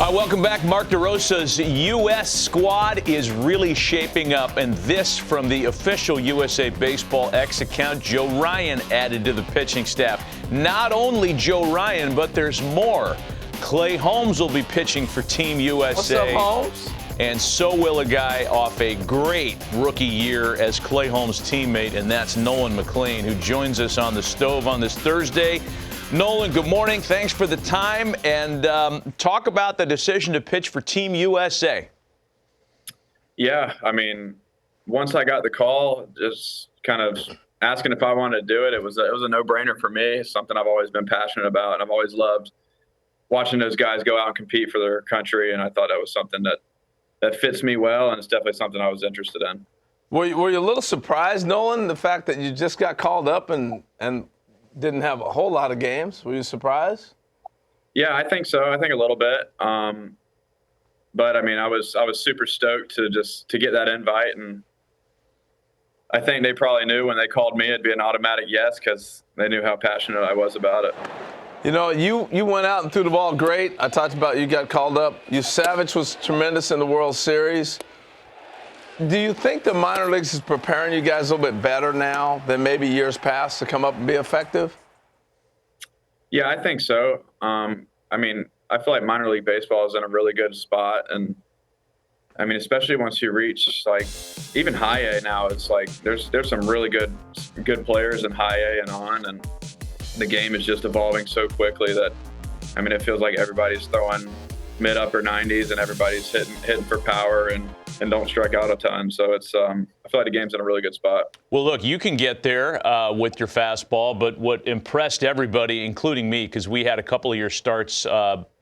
Welcome back. Mark DeRosa's U.S. squad is really shaping up, and this from the official USA Baseball X account. Joe Ryan added to the pitching staff. Not only Joe Ryan, but there's more. Clay Holmes will be pitching for Team USA. What's up, Holmes? And so will a guy off a great rookie year as Clay Holmes' teammate, and that's Nolan McLean, who joins us on the stove on this Thursday. Nolan, good morning. Thanks for the time. And talk about the decision to pitch for Team USA. Yeah, I mean, once I got the call, just kind of asking if I wanted to do it, it was a no-brainer for me. It's something I've always been passionate about, and I've always loved watching those guys go out and compete for their country, and I thought that was something that fits me well, and it's definitely something I was interested in. Were you a little surprised, Nolan, the fact that you just got called up and didn't have a whole lot of games? Were you surprised? Yeah, I think so. I think a little bit. But I mean, I was super stoked to get that invite, and I think they probably knew when they called me it'd be an automatic yes because they knew how passionate I was about it. You know, you went out and threw the ball great. I talked about you got called up. Savage was tremendous in the World Series. Do you think the minor leagues is preparing you guys a little bit better now than maybe years past to come up and be effective? Yeah, I think so. I mean, I feel like minor league baseball is in a really good spot. And I mean, especially once you reach like even high A now, it's like there's some really good players in high A and on. And the game is just evolving so quickly that, I mean, it feels like everybody's throwing mid-upper 90s and everybody's hitting for power and don't strike out a ton. So it's I feel like the game's in a really good spot. Well, look, you can get there with your fastball, but what impressed everybody, including me, because we had a couple of your starts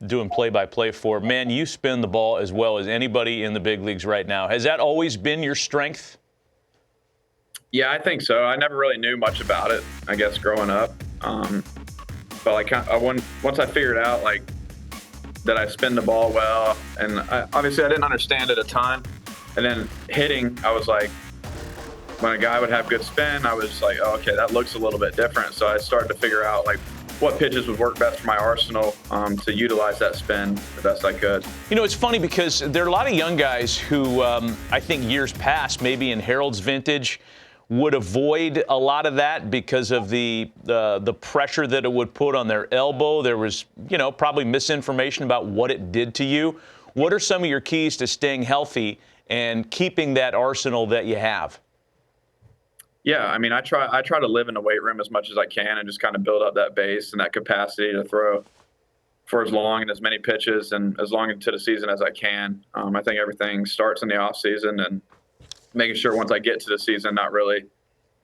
doing play-by-play for, man, you spin the ball as well as anybody in the big leagues right now. Has that always been your strength? Yeah, I think so. I never really knew much about it, I guess, growing up. But like once I figured out like that I spin the ball well, and obviously I didn't understand it a ton. And then hitting, I was like, when a guy would have good spin, I was like, oh, okay, that looks a little bit different. So I started to figure out like what pitches would work best for my arsenal to utilize that spin the best I could. You know, it's funny because there are a lot of young guys who I think years past, maybe in Harold's vintage, would avoid a lot of that because of the pressure that it would put on their elbow. There was, probably misinformation about what it did to you. What are some of your keys to staying healthy and keeping that arsenal that you have? Yeah, I mean, I try to live in the weight room as much as I can and just kind of build up that base and that capacity to throw for as long and as many pitches and as long into the season as I can. I think everything starts in the off season and making sure once I get to the season, not really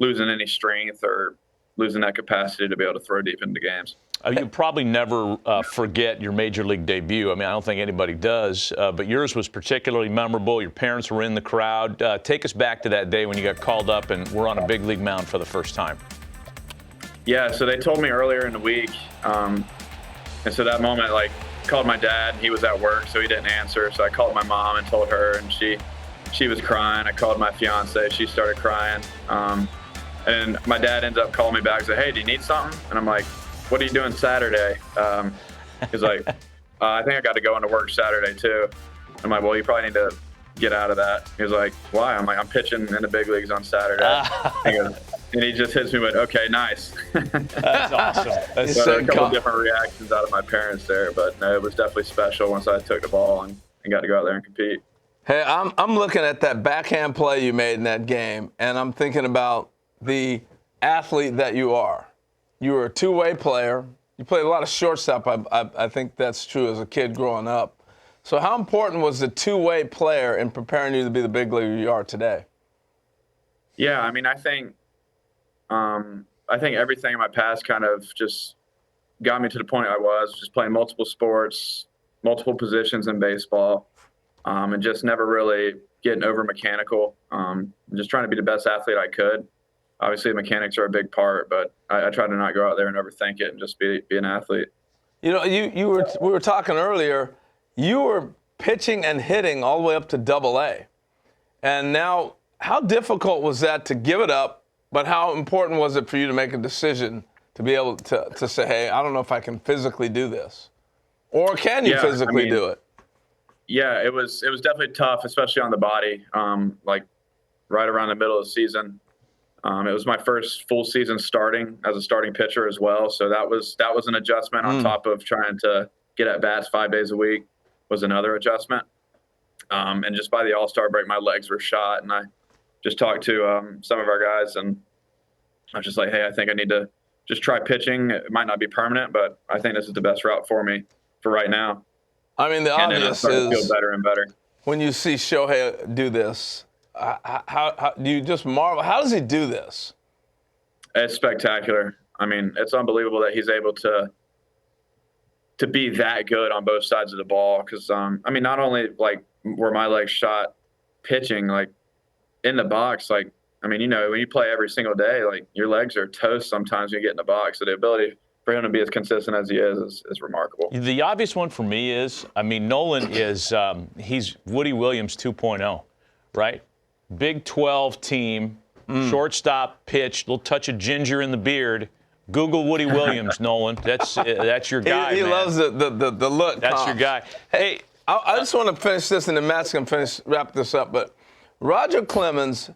losing any strength or losing that capacity to be able to throw deep into games. You probably never forget your major league debut. I mean, I don't think anybody does, but yours was particularly memorable. Your parents were in the crowd. Take us back to that day when you got called up and were on a big league mound for the first time. Yeah, so they told me earlier in the week, and so that moment, like, called my dad. He was at work, so he didn't answer. So I called my mom and told her, and she was crying. I called my fiance. She started crying. And my dad ended up calling me back and said, hey, do you need something? And I'm like, what are you doing Saturday? He's like, I think I got to go into work Saturday too. I'm like, well, you probably need to get out of that. He was like, why? I'm like, I'm pitching in the big leagues on Saturday. And he just hits me with, okay, nice. That's awesome. So a couple different reactions out of my parents there, but no, it was definitely special once I took the ball and got to go out there and compete. Hey, I'm looking at that backhand play you made in that game, and I'm thinking about the athlete that you are. You were a two-way player. You played a lot of shortstop. I think that's true as a kid growing up. So how important was the two-way player in preparing you to be the big leaguer you are today? Yeah, I mean, I think everything in my past kind of just got me to the point I was, just playing multiple sports, multiple positions in baseball, and just never really getting over mechanical. Just trying to be the best athlete I could. Obviously, mechanics are a big part, but I try to not go out there and overthink it and just be an athlete. You know, we were talking earlier. You were pitching and hitting all the way up to Double-A, and now how difficult was that to give it up? But how important was it for you to make a decision to be able to say, hey, I don't know if I can physically do this, or can you physically do it? Yeah, it was definitely tough, especially on the body. Like right around the middle of the season. It was my first full season starting as a starting pitcher as well. So that was an adjustment on top of trying to get at bats 5 days a week was another adjustment. And just by the All-Star break, my legs were shot, and I just talked to some of our guys, and I was just like, hey, I think I need to just try pitching. It might not be permanent, but I think this is the best route for me for right now. I mean, the And then obvious I'm starting to is feel better and better. when you see Shohei do this, how do you just marvel? How does he do this? It's spectacular. I mean, it's unbelievable that he's able to be that good on both sides of the ball. Because I mean, not only like were my legs shot pitching, like in the box, like I mean, you know, when you play every single day, like your legs are toast sometimes when you get in the box. So the ability for him to be as consistent as he is remarkable. The obvious one for me is, I mean, Nolan is he's Woody Williams 2.0, right? Big 12 team, shortstop, pitch, little touch of ginger in the beard. Google Woody Williams, Nolan. That's your guy. He man. loves the look. That's Tom. your guy. Hey, I just want to finish this, and then Matt's going to wrap this up. But Roger Clemens,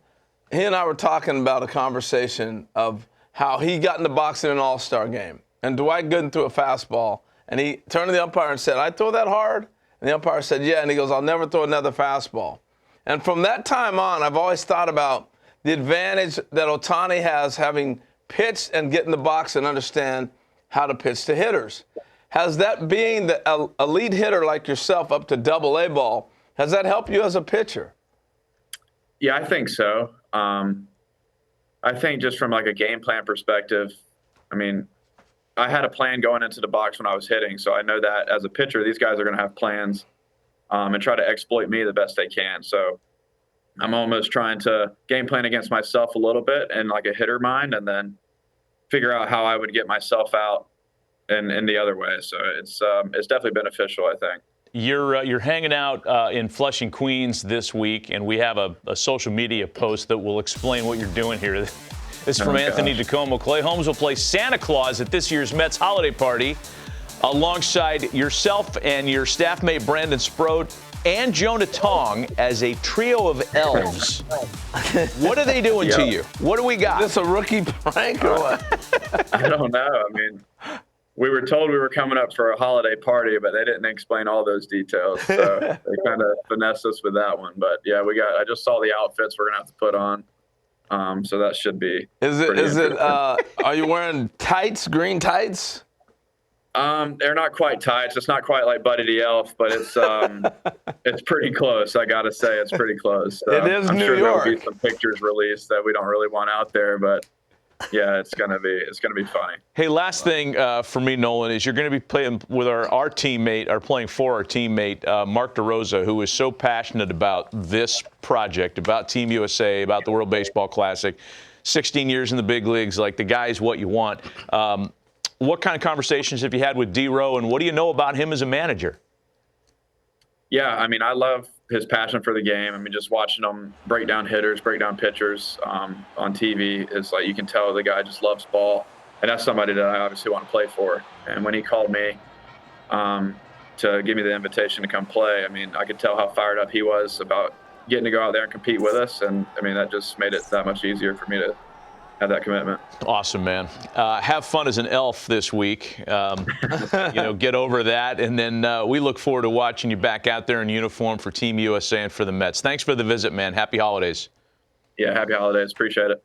he and I were talking about a conversation of how he got in the box in an All-Star game. And Dwight Gooden threw a fastball, and he turned to the umpire and said, I throw that hard? And the umpire said, yeah. And he goes, I'll never throw another fastball. And from that time on, I've always thought about the advantage that Ohtani has having pitched and get in the box and understand how to pitch to hitters. Has that being the elite hitter like yourself up to AA ball, has that helped you as a pitcher? Yeah, I think so. I think just from like a game plan perspective, I mean, I had a plan going into the box when I was hitting, so I know that as a pitcher, these guys are going to have plans and try to exploit me the best they can. So I'm almost trying to game plan against myself a little bit in like a hitter mind, and then figure out how I would get myself out in the other way. So it's definitely beneficial, I think. you're hanging out in Flushing, Queens this week, and we have a social media post that will explain what you're doing here. This is from Anthony Tacoma. Clay Holmes will play Santa Claus at this year's Mets holiday party alongside yourself and your staff mate Brandon Sproat and Jonah Tong as a trio of elves. What are they doing to you? What do we got? Is this a rookie prank or what? I don't know. I mean, we were told we were coming up for a holiday party, but they didn't explain all those details. So they kind of finessed us with that one. But yeah, I just saw the outfits we're going to have to put on. So that should be. Are you wearing tights, green tights? They're not quite tights. It's not quite like Buddy the Elf, but it's pretty close. I got to say, it's pretty close. It is I'm New sure York. There'll be some pictures released that we don't really want out there, but yeah, it's gonna be funny. Hey, last thing for me, Nolan, is you're going to be playing with our teammate, or playing for our teammate, Mark DeRosa, who is so passionate about this project, about Team USA, about the World Baseball Classic. 16 years in the big leagues, like the guy's what you want. What kind of conversations have you had with D-Row, and what do you know about him as a manager? Yeah, I mean, I love his passion for the game. I mean, just watching him break down hitters, break down pitchers on TV is like you can tell the guy just loves ball, and that's somebody that I obviously want to play for. And when he called me to give me the invitation to come play, I mean, I could tell how fired up he was about getting to go out there and compete with us, and I mean, that just made it that much easier for me to have that commitment. Awesome, man. Have fun as an elf this week. Get over that. And then we look forward to watching you back out there in uniform for Team USA and for the Mets. Thanks for the visit, man. Happy holidays. Yeah, happy holidays. Appreciate it.